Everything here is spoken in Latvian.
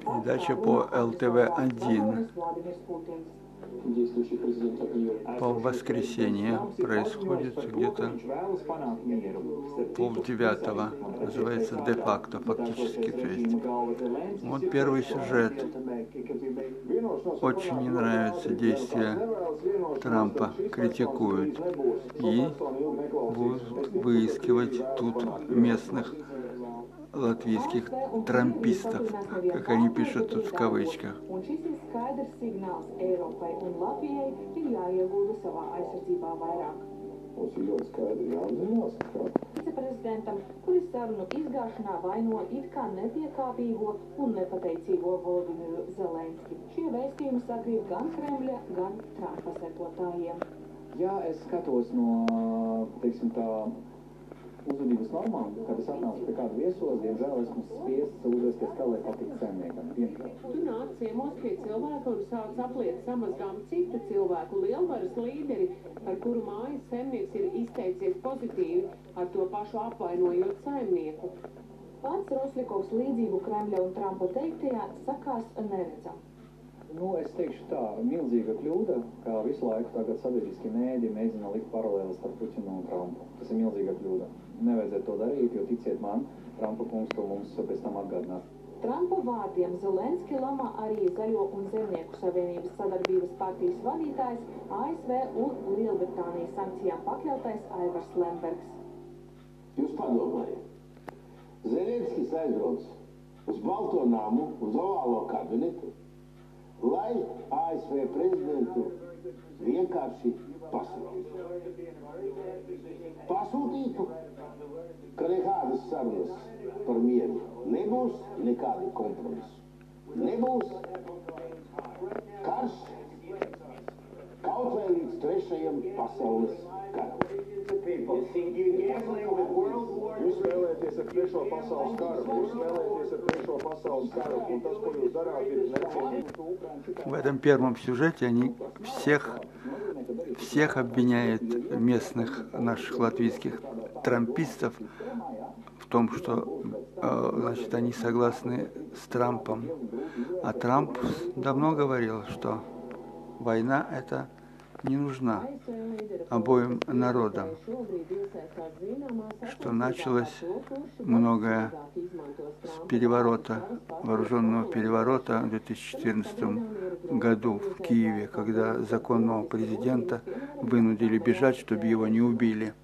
Передача по ЛТВ-1 по воскресенье происходит где-то 8:30, называется де-факто, фактически. То есть вот первый сюжет. Очень не нравится действия Трампа, критикуют и будут выискивать тут местных латвийских трампистов, как они пишут тут в кавычках. Viceprezidentam, kuris sarunu izgāšanā vaino it kā nepiekāpīgo un nepateicīgo Volodimiru Zelenski. Šie vēstījumi sakrīt gan Kremļa, gan Trumpa sekotājiem. Ja es skatos no, teiksim tā, uzvedības normām, kad es atnācu pie kāda viesos, diemžēl esmu spiests uzvesties kā, lai patiktu saimniekam. Tu nāc ciemos pie cilvēka un sāc apliet samazgām citu cilvēku lielvaras līderi, par kuru mājas saimnieks ir izteicies pozitīvi, ar to pašu apvainojot saimnieku. Pats Rosļakovs līdzību Kremļa un Trumpa teiktajā sakās neredzam. Nu, es teikšu tā, milzīga kļūda, kā visu laiku tagad sabiedriskie mēdī mēģina likt paralēlis starp Puķinu un Trumpu. Tas ir milzīga kļūda. Nevajadzētu to darīt, jo ticiet man, Trumpa kungs to mums pēc tam atgādinās. Trumpa vārdiem Zelenski lamā arī Zaļo un Zemnieku savienības sadarbības partijas vadītājs, ASV un Lielbritānijas sankcijām pakļautais Aivars Lembergs. Jūs padomājiet, Zelenskis aizbrauc uz Balto namu, uz ovālo kabinetu, lai ASV prezidentu vienkārši pasūtītu. Pasūtītu, ka nekādas sarunas par mieru nebūs, nekādi kompromisi. Nebūs karš kaut vai līdz 3. pasaules karam. Jūs spēlēties ar 3. pasaules karu, un tas, ko jūs darāt, ir necieņu. В этом первом сюжете они всех обвиняют, местных наших латвийских трампистов, в том, что значит, они согласны с Трампом. А Трамп давно говорил, что война это не нужна обоим народам, что началось многое с переворота, вооруженного переворота в 2014 году в Киеве, когда законного президента вынудили бежать, чтобы его не убили.